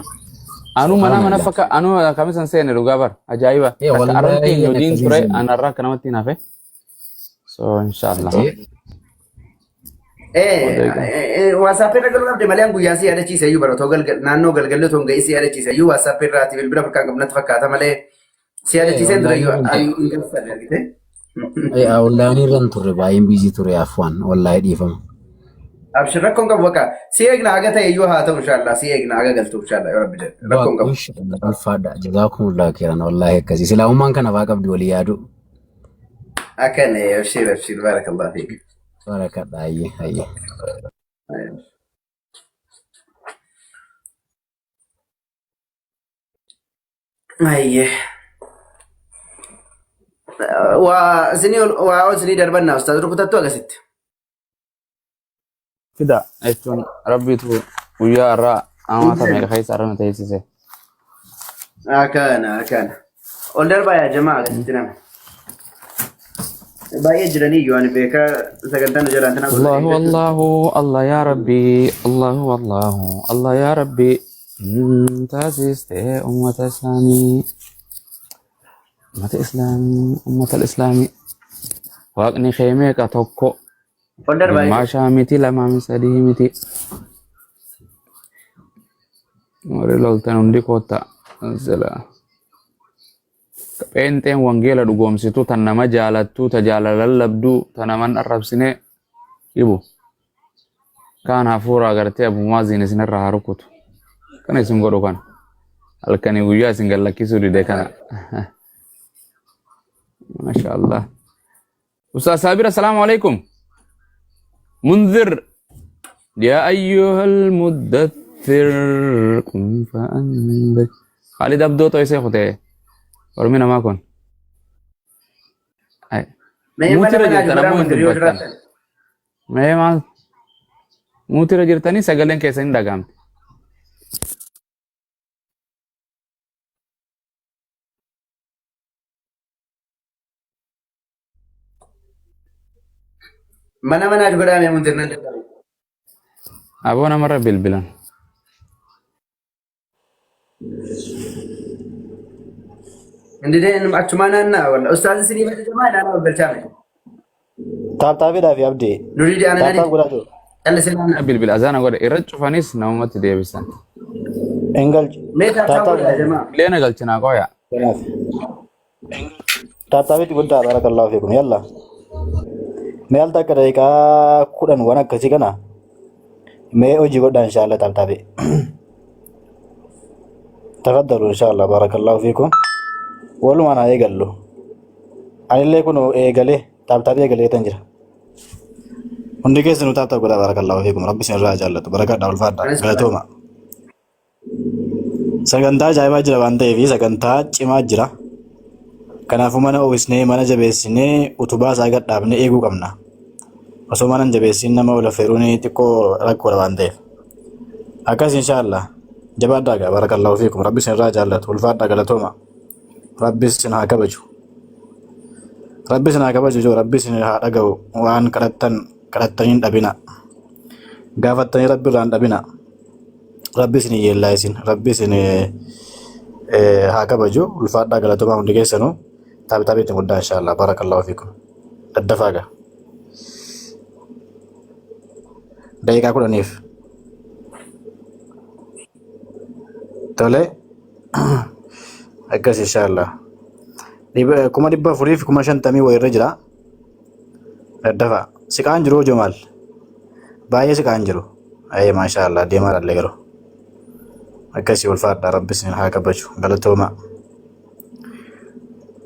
Anu mana fakka anu kamisan seene dhugaa bar ajaa'iba. Akka arrabti yodiin ture anarraa akka namatti hin hafe. So inshallah. WhatsApp irra galuu dhabde malee guyyaa si yaadachiise iyyuu baratoo naannoo galgallee otoo hin ga'iin si yaadachiise iyyuu WhatsApp irraati bilbila fakkaan qabnatti fakkaata malee si yaadachiiseen ture iyyuu ani hin galfadhe argite. Wallahi irraan turre baay'een biizii ture afaan wallahi dhiifama. Abshir rakkoon qabu bakka si eegna aga ta'e iyyuu haa ta'u inshallah si eegna aga galtu inshallah yoo rabbi jedhe rakkoon qabu. Alfaadha jazaakumullahu khairan wallahi akkasii silaamummaan kana faa qabdi walii yaadu. Akkana abshir barakallahu fiik. Barakadha ayye. Ayye. Waa sini darbanna ustaz rukutattu agasitti. Fida jechuun rabbitu guyyaa irraa amata meeqa keessa arrana teessise. Akkana. Ol darbaa yaa jamaa agasitti nama. Baay'ee jiranii iyyuu ani beekaa sagantaan jiraan tana. Allahu Allah ya Rabbi Allahu Allah ya Rabbi taasiste ummata islaamii waaqni keemee ka tokko maashaa miti lamaa sadii miti warri loltan hundi koota zala Peenteen wangeela dhugoomsitu tan nama jaalattu ta jaalalallabdu ta naman arrabsine ibu kaan hafuura agartee abumaazin isinirra haa rukutu kana isin godhu kana halkanii guyyaa isin gallakkisuu dide kana masha Allah. Ustaz Sabir assalamu alaikum. Munzir ya ayyuhal muddathir qum fa'anzir Khalid Abdo to ise khote और मैं नमा कौन मूतिरा जिरता नहीं सगलें कैसे नहीं डगाम mana juga ada yang muntir nanti अब वो नमरा बिलबिलन Indi deh cuma nana wala ustaz sini baca cuma nana baca me. Taap-taapii fi abdii. Nuri dia anak Taap-taap godhaa jiru. Alla sini bilbil azana godhe irra cufanis namumatti deebisan Engalchi. me taap godha jama. leena galchinaa qoya Kanaaf. Taap-taapiitti guddaa barakallahu fiikum yalla. Mee al takka daqiiqaa 10 waan akkasii kana mee hojii godhaa inshallah taap-taapii. Tafaddalu inshallah barakallahu fiikum. Walumaan haa eegallu. Anillee kun eegalee taap-taapii eegalee tan jira. Hundi keessanuu taap-taap godhaa barakallahu fiikum. Rabbi isin irraa jaallatu. Barakadhaa ulfaadhaa. Galatooma. Sagantaa ajaa'ibaa jira waan ta'eef sagantaa cimaa jira. Kanaafuu mana oofisnee mana jabeessinee utubaa isaa gad dhaabnee eeguu qabna. Osoo mana jabeessin nama wal affeeruun xiqqoo rakkoodha waan ta'eef. Akkas inshaallah. Jabaadhaa gaa barakallahu fiikum. Rabbi isin irraa jaallatu. Ulfaadhaa galatooma. Rabbi isin haa kabaju. Rabbi isin haa kabaju joo Rabbi isin haa dhaga'u waan kadhattaniin dhabina. Gaafattanii Rabbi irraan dhabina. Rabbi isin yeellaa isin. Rabbi isin haa kabaju. Ulfaadhaa galatooma hundi keessanuu. Taap-taapii itti guddaa inshallah barakallahu fiikum. Daddafaa gaa. daqiiqaa 10f. Tole akkas inshallah. 450 wayirra jira. Daddafa siqaan jiru Jomaal. Baay'ee siqaan jiru. Ayee maashaallah deemaa dhallee garuu. Akkasii ulfaadha rabbis haa kabaju galatooma.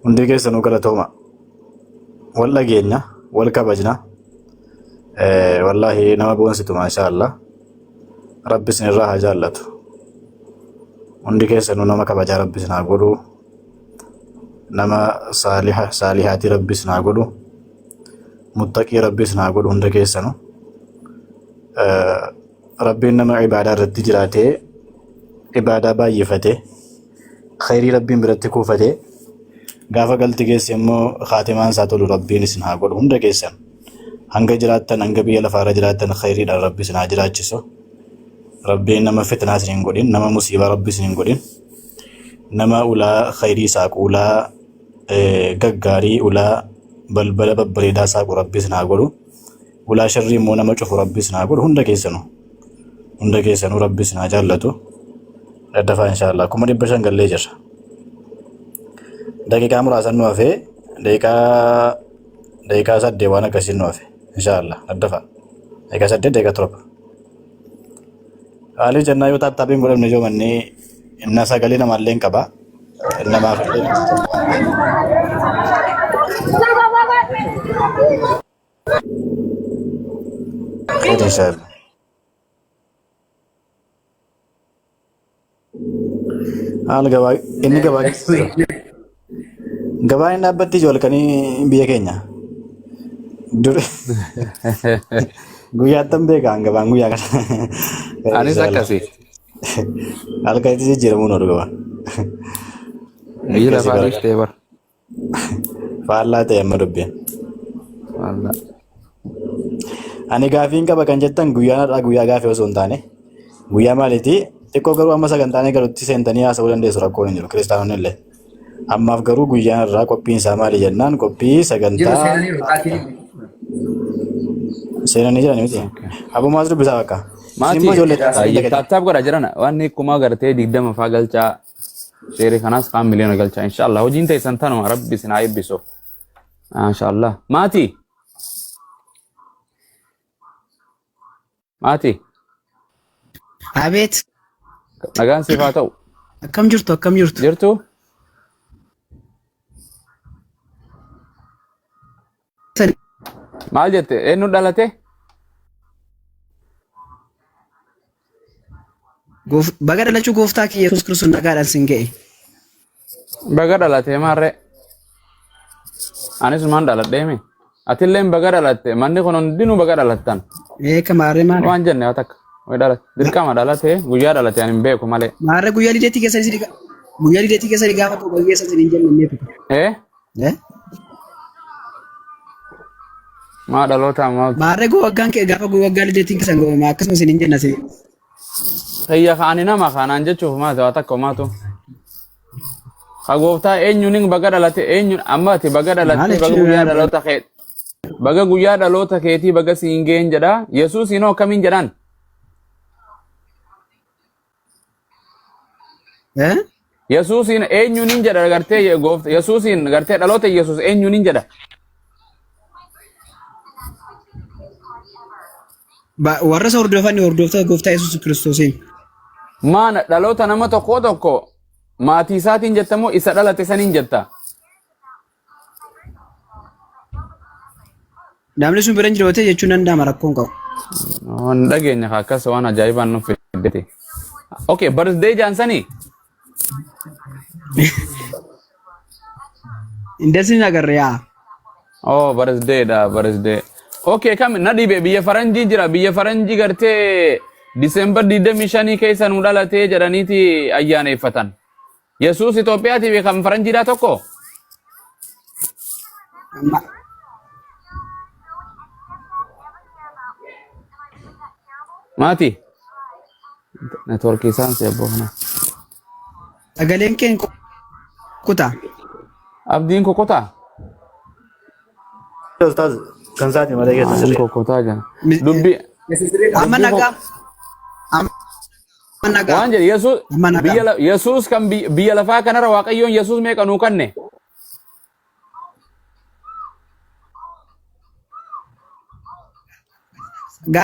Hundi keessanuu galatooma. Wal dhageenya wal kabajna. Wallaahi nama boonsitu maashaallah. Rabbis irraa haa jaallatu. Hundi keessanuu nama kabajaa rabbis haa godhu. Nama saalihaati rabbis haa godhu. Muttaqii rabbis haa godhu hunda keessanuu. Rabbiin nama ibaadaa irratti jiraatee ibaadaa baay'ifate khayrii rabbiin biratti kuufate gaafa galti keessa immoo khaatimaan isaa tolu rabbiin isin haa godhu hunda keessan hanga jiraattan hanga biyya lafaarra jiraattan khayriidhaan rabbi isin haa jiraachisu. Rabbiin nama fitnaa isin hin godhin, nama musiibaa rabbi isin hin godhin, nama ulaa khayrii saaqu, ulaa gaggaarii, ulaa balbala babbareedaa saaqu rabbi isin haa godhu. Ulaa sharrii immoo nama cufu rabbi isin haa godhu hunda keessanuu rabbi isin haa jaallatu. Daddafaa inshallah 500 gallee jirra. Daqiiqaa muraasan nu hafe daqiiqaa 8 waan akkasiin nu hafe inshallah daddafaa daqiiqaa 8 daqiiqaa 7. Haalli jannaa yoo taaptaabiin godhamne yoo manni inna sagalee namaallee hin qaba namaaf inshallah. Haal gabaa inni gabaan dhaabbatti ijolkanii biyya keenya dur guyyaattan beekaan gabaan guyyaa kana. Anis akkasii. Halkanitti jijjiiramuun oolu gabaan. Biyya lafaa dhiiftee bar. Faallaa ta'e amma dubbiin. Faallaa. Ani gaafiin qaba kan jettan guyyaa gaafii osoo hin taane guyyaa maaliiti xiqqoo garuu amma sagantaanii galutti seentanii haasa'uu dandeessu rakkoon hin jiru kiristaanonni illee. Ammaaf garuu guyyaan irraa qophiin isaa maali jennaan qophii sagantaa seenanii jiranii miti. Abumaas dubbisaa bakka. Maatii taaptaap godha jiran waan kumaa gartee 20 faa galchaa sheerii kanaas kaan miliyoona galchaa inshallah hojiin teessan tanuma rabbi isin haa eebbisu. Inshallah maatii. Maatii. Abeet. Nagaan siif haa ta'u. Akkam jirtu akkam jirtu. Jirtu. Maal jette eenyu dhalate? Baga dhalachuu gooftaa kiyya Yesuus Kiristoos nagaadhaan sin ga'e. Baga dhalate maarree? Anis maan dhaladheemi? Atilleen baga dhalatte manni kun hundinuu baga dhalattan. Eeka maarree maarree. Waan jenne yoo takka. Dirqama dhalate guyyaa dhalate ani hin beeku malee. Maarree guyyaa lideetii keessa gaafa tokko guyyaa sana hin jenne. Maa dhaloota maal? Maarree waggaan kee gaafa waggaa lideetiin keessa gooma akkasuma sin hin jenna si. Kayya kaani nama kanaan jechuuf maata waa takka maatu. Ka gooftaa eenyuun baga dhalate eenyuun ammati baga dhalate baga guyyaa dhaloota kee baga guyyaa dhaloota keetii baga siin ga'een jedha Yesuus inoo akkamiin jedhaan? Yesuusin eenyuun jedha gartee goofta Yesuusin gartee dhaloota Yesuus eenyuun jedha? Warra isa hordoftoota gooftaa Yesuus Kiristoosiin. Maana dhaloota nama tokko maatii isaatiin jettamoo isa dhalate saniin jetta? Namni sun bira hin jiroote jechuun danda'ama rakkoon qabu. Waan dhageenya akkas waan ajaa'ibaan nuuf fidete. Okay, birthday jaansanii? Indesin agarre yaa. Oh, birthday. Okay, kam na dhibe biyya faranjii jira biyya faranjii gartee December 25 keessa nu dhalatee jedhaniiti ayyaaneffatan. Yesuus Itoophiyaatiif kan faranjiidhaa tokko? Maati? Network isaan si abbo kana. Sagaleen keen kutaa. Abdiin kokotaa? Ustaz kan saati malee keessa Abdiin kokotaa jira. Amma nagaa. Amma nagaa. Waan jedhe Amma nagaa. Yesuus kan biyya lafaa kanarra Waaqayyoon Yesuus meeqa nuu kanne?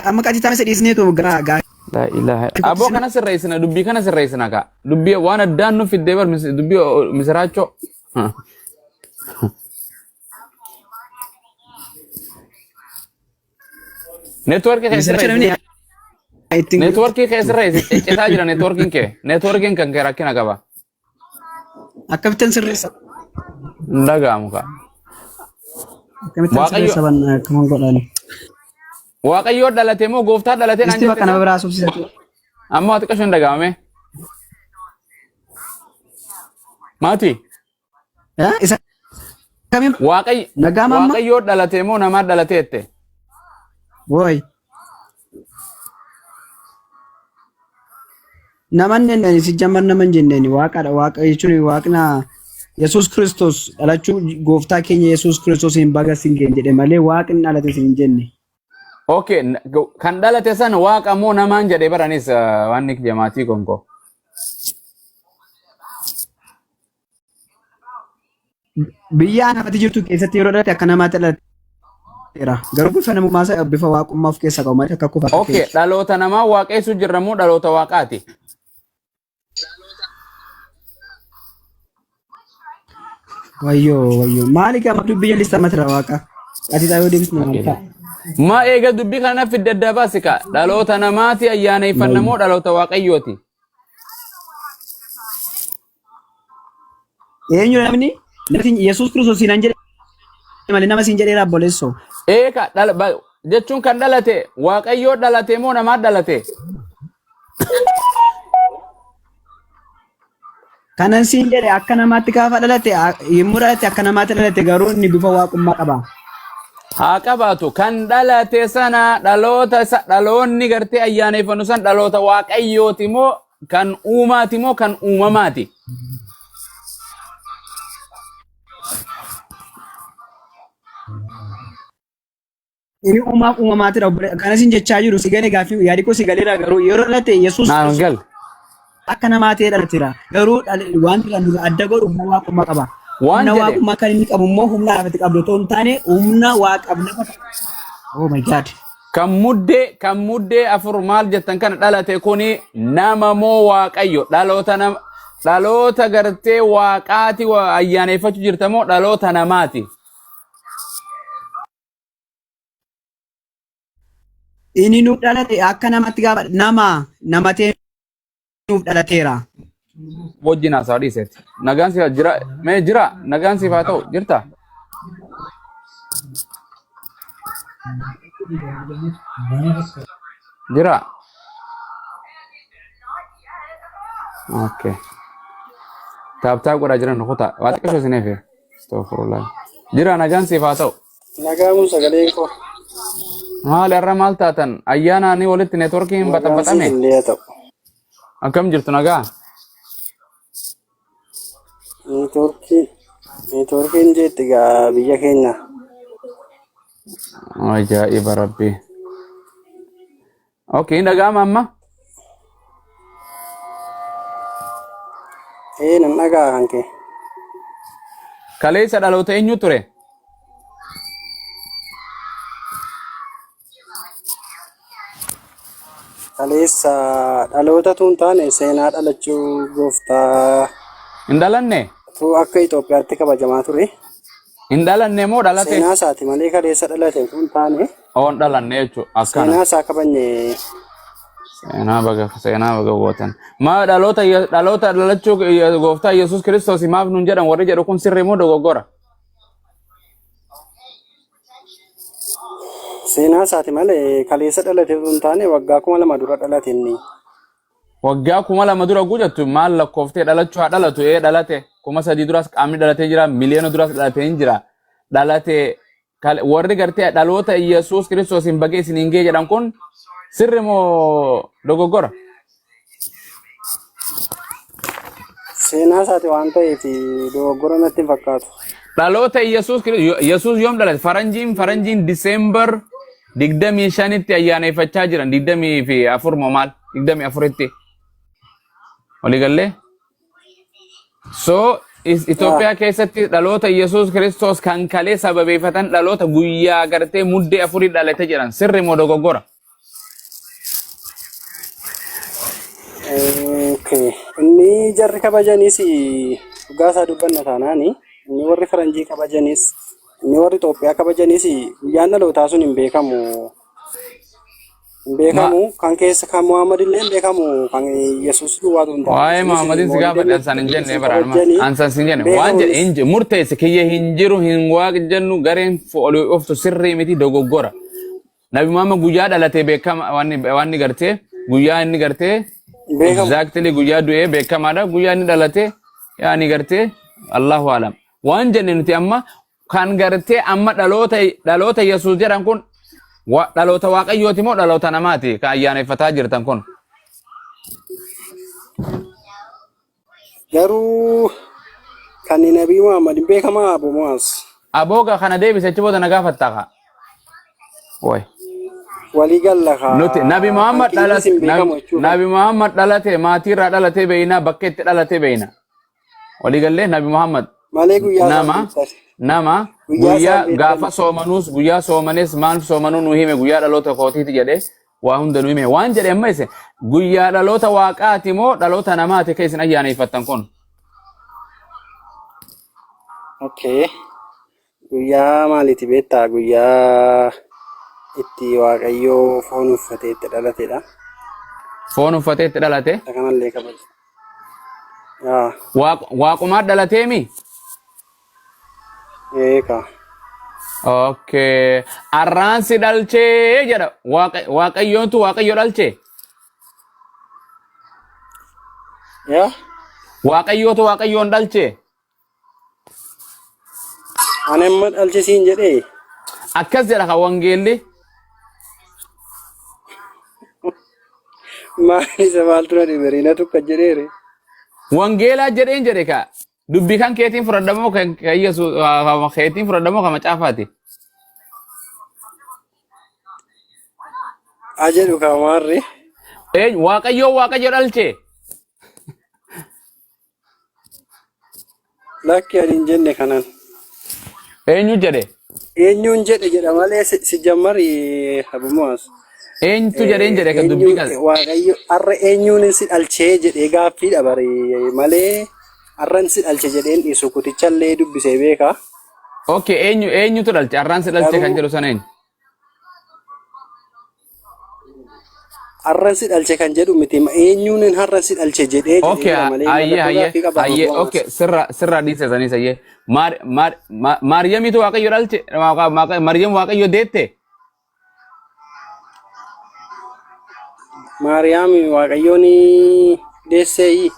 Amma qajeeltame sadhiisneetu gaa. La ilaha. Aboo kana sirreessina dubbii kana sirreessina ka. Dubbii waan addaan nu fiddee bar dubbii misiraachoo. Networkii keessa sirreessi. Networkii keessa sirreessi. Ciccitaa jira networkiin kee. Networkiin kan kee rakkina qaba. Akkamittan sirreessa. Ndagaamu ka. Akkamittan sirreessa banna akkaman godhani. Waaqayyoo dhalatee moo gooftaa dhalatee naan Isti bakka nama biraa subsiisatu. Amma ati qashoon dhagaamame. Maati. Isa kamiin Waaqayyoo dhalatee moo namaa dhalatee jette? Woy. Naman jenneen si jamman naman jenneen waaqadha waaqa jechuun waaqna Yesuus Kiristoos dhalachuu gooftaa keenya Yesuus Kiristoosiin baga singeen jedhe malee waaqni dhalate sin jenne. Okay, kan dhalate san waaqa moo namaan jedhe baranis waan nik jamaatii gongo. Biyya namatti jirtu keessatti yeroo dhalate akka namaatti dhalateera. Garuu bifa namummaa bifa waaqummaa of keessaa qabu malee akka kufa. Okay, dhaloota namaa waaqessu jirra moo dhaloota waaqaati? Wayyoo maali gama dubbii jalista matira waaqa? Ati taayoo deebisnu maal ta'a? Ma eega dubbii kana fidda adda baasika dhaloota namaati ayyaaneffannamoo dhaloota waaqayyooti. Eenyu namni Yesuus Kiristoos siin jedhe malee nama siin jedhee raabboleessoo. Eeka jechuun kan dhalate waaqayyoo dhalate moo namaa dhalate? Kanan siin jedhe akka namaatti gaafa dhalate yemmuu dhalate akka namaatti dhalate garuu inni bifa waaqummaa qaba. Haa qabaatu kan dhalate sana dhaloonni gartee ayyaaneffannu san dhaloota waaqayyooti moo kan uumaati moo kan uumamaati? Ini uumamaati dha. Kanas hin jechaa jiru si galee gaaffii yaadi koo si galeera garuu yeroo dhalate Yesuus akka namaatti dhalateera. Garuu wanti dura adda godhu humna waaqummaa qaba. Humna waaqummaa kan inni qabu immoo humna lafatti qabdu otoo hin taane humna waaqabna. Oh my God. Kan muddee afur maal jettan kana dhalate kuni nama moo waaqayyo dhaloota gartee waaqaati ayyaaneffachuu jirta moo dhaloota namaati? Ini nuuf dhalate akka namatti gaafa namatee nuuf dhalateera. Wajjin haasaa dhiiseeti. Nagaan siif jira mee jira nagaan siif haa ta'u jirta? Jira. Okay. Taaptaa godhaa jiran kutaa waa xiqqoo isin eefe. Astaghfirullah. Jira nagaan siif haa ta'u. Nagaamu sagalee koo. Maal irra maal taatan ayyaana ni walitti neetworkiin baxame. Akkam jirtu nagaa? Neetworkiin jeetti gaa biyya keenya. Ajaa'iba rabbi. Okay, nagaama amma? Nan nagaa hanke. Kaleessa dhaloota eenyu ture? Kaleessa dhaloota tun taane seenaa dhalachuu gooftaa. Hin dhalanne? Tu akka Itoophiyaatti kabajamaa ture. Hin dhalanne moo dhalate? Seenaa isaati malee kaleessa dhalate tun taane. Oon dhalanne jechuudha. Akkana. Seenaa isaa kabajne. Seenaa baga gootan. Ma dhaloota dhalachuu gooftaa Yesuus Kiristoos maaf nun jedhan warri jedhu kun sirrii moo dogoggora? Seenaa isaati malee kaleessa dhalate tun taane waggaa 2000 dura dhalate inni. Waggaa 2000 dura guutattu maal lakkooftee dhalachuu haa dhalatu dhalate 3000 duras qaamni dhalatee jira miliyoona duras dhalatee hin jira dhalate warri gartee dhaloota Yesuus Kiristoos hin bagee isin hin gee jedhan kun sirri moo dogoggora? Seenaa isaati waan ta'eef dogoggora natti hin fakkaatu. Dhaloota Yesuus yoom dhalate? Faranjiin December digdamii shanitti ayyaaneffachaa jiran 24 moo maal 24tti waliigallee so Itoophiyaa keessatti dhaloota Yesuus Kiristoos kan kalee sababeeffatan dhaloota guyyaa gartee muddee afurii dhalate jedhan sirri moo dogoggora? Okay. Inni jarri kabajanis dhugaa isaa dubbanna taanaani. Inni warri Faranjii kabajanis, inni warri Itoophiyaa kabajanis guyyaan dhalootaa sun hin beekamu. Hin beekamu kan keessa kan Muhammad illee hin beekamu kan Yesuus duwwaatu hin taane. Waa'ee Muhammadin si gaafa dhansan hin jenne baraanuma. Ansan sin jenne waan jedhe hin murteesse kiyya hin jiru hin waaqa jennu gareen olii oftu sirrii miti dogoggora. Nabi Muhammad guyyaa dhalatee beekama waan ni gartee guyyaa inni gartee exactly guyyaa du'ee beekamaadha guyyaa inni dhalatee yaa ni gartee Allahu alam. Waan jenne nuti amma kan gartee amma dhaloota Yesuus jedhan kun dhaloota waaqayyooti moo dhaloota namaati kan ayyaaneffataa jirtan kun? Garuu kan Nabii Muhammad beekamaa Abu Mu'az. Abooga kana deebise achi booda na gaafattaa ka. Woy. Walii galla ka. Nuti Nabi Muhammad dhalate maatiirraa dhalate beeyna bakka itti dhalate beeyna. Walii gallee Nabi Muhammad Malee guyyaa nama guyyaa gaafa soomanuus guyyaa soomanes maal soomanuu nu hime guyyaa dhaloota kootiiti jedhe waa hunda nu hime waan jedhe amma ise guyyaa dhaloota waaqaati moo dhaloota namaati ka isin ayyaaneffattan kun? Okay. Guyyaa maaliiti beektaa? Guyyaa itti Waaqayyoo foon uffatee itti dhalatedha. Foon uffatee itti dhalate? Kanallee kabaja. Waaqumaa dhalateemi? Eeka. Okay. Arraansi dhalchee jedha. Waaqayyoontu Waaqayyo dhalchee? Yaa? Waaqayyootu Waaqayyoon dhalchee? Ani amma dhalchisiin jedhee. Akkas jedha kan wangeelli. Isa maaltu na dhibee na tukka jedheere. Wangeelaa jedheen jedhe ka. Dubbii kan keetiin fudhadhamoo kan Yesuus keetiin fudhadhamoo kan macaafaati. Ajedhu kamaarri. Waaqayyo dhalchee. Lakki ani hin jenne kanan. Eenyu jedhe? Eenyuun jedhe jedha malee si jammari Abu Mu'az. Eenyutu jedheen jedhe kan dubbii kan. Waaqayyo har'a eenyuun si dhalchee jedhee gaaffiidha bari malee har'an si dhalche jedheen dhiisu kutichallee dubbisee beeka. Okay, eenyutu dhalche? Har'aan si dhalche kan jedhu sana eenyu? Har'an si dhalche kan jedhu miti eenyuun har'an si dhalche jedhee Okay, ayyee, okay, sirra dhiise sanis ayyee. Maariyamitu Waaqayyo dhalche? Maariyam Waaqayyo deette? Maariyaami Waaqayyoon deesseeyi.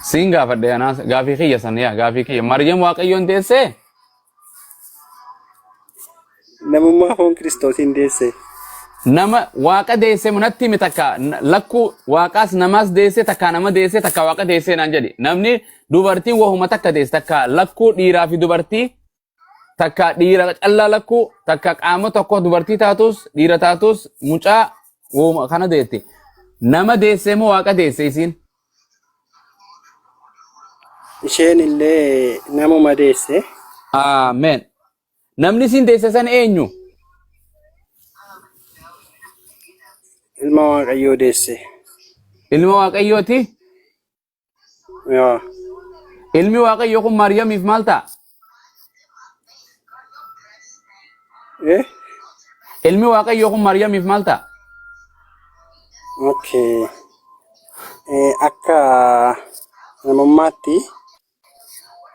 Siin gaafadhe anaa gaafii kiyya sana yaa gaafii kiyya. Maariyam Waaqayyoon deessee? Namummaa foon Kiristoosiin deesse. Nama Waaqa deessee munatti himi takka lakkuu Waaqaas namaas deessee takka nama deessee takka Waaqa deessee naan jedhi. Namni dubartiin wahuma takka deesse takka lakkuu dhiiraa fi dubartii takka dhiira callaa lakkuu takka qaama tokko dubartii taatus dhiira taatus mucaa wahuma kana deetti. Nama deessee moo Waaqa deessee isiin? Isheen illee namuma deesse. Amen. Namni isiin deesse san eenyu? Ilma Waaqayyoo deesse. Ilma Waaqayyooti? Yaa. Ilmi Waaqayyoo kun Maariyamiif maal ta'a? Ilmi Waaqayyoo kun Maariyamiif maal ta'a? Okay. Akka namummaatti.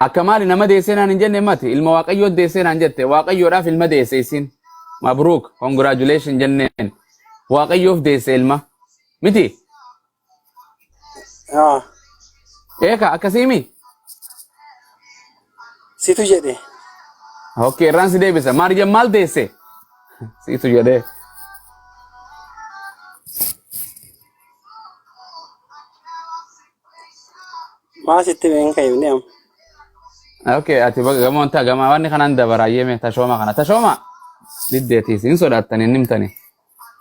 Akka maali nama deessee naan hin jenne mati ilma Waaqayyoo deessee naan jette Waaqayyoodhaaf ilma deesse isin. Mabruuk, congratulations jenneen. Waaqayyoof deesse ilma. Miti? Yaa. Eeka akkasiimi? Situ jedhe. Okay, irraan si deebisa. Maariyam maal deesse? Situ jedhee. Maasitti beenka himne amma. Okay, ati gamoon ta'a gamaa wanni kanaan dabara yeeme tashooma kana. Tashooma diddeetiis hin sodaattan hin himtani.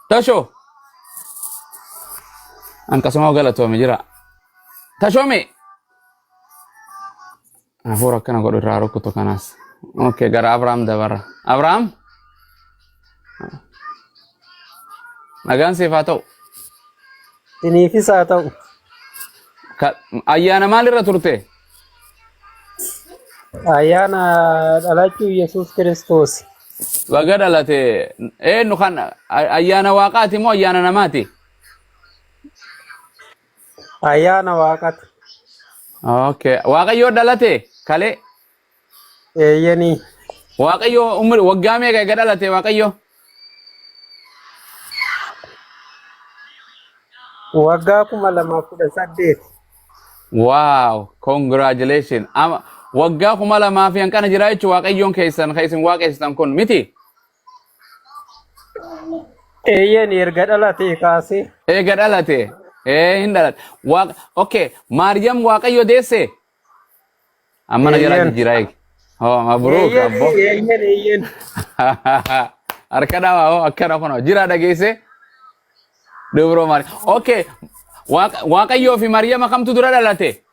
Tashoo akkasuma galatoome jira. Tashoome hafuura akkana godhu irraa rukkutu kanaas. Okay, gara Abrahaam dabarra. Abrahaam nagaan siif haa ta'u. Siniifis haa ta'u. Ayyaana maalirra turte? Ayyaana dhalachuu Yesuus Kiristoos. Baga dhalate eenyu kan ayyaana waaqaati moo ayyaana namaati? Ayyaana waaqaati. Okay, waaqayyo dhalate kale? Eeyyanii. Waaqayyo umri waggaa meeqa eega dhalate waaqayyo? Waggaa 2018. Wow, congratulations. Waggaa 2000 hanqana jira jechuun waaqayyoon keessan waaqessan kun miti? Eeyyanii erga dhalate kaasee. Eega dhalate? Hin dhalate. Okay, Maariyam waaqayyo deesse? Amma na jira jira eegi. Oh, mabruuk abbo. Eeyyan. Harka dhawa akkana kuno jira dhageesse? Dubro Maariyam. Okay, waaqayyo fi Maariyam kamtu dura dhalate?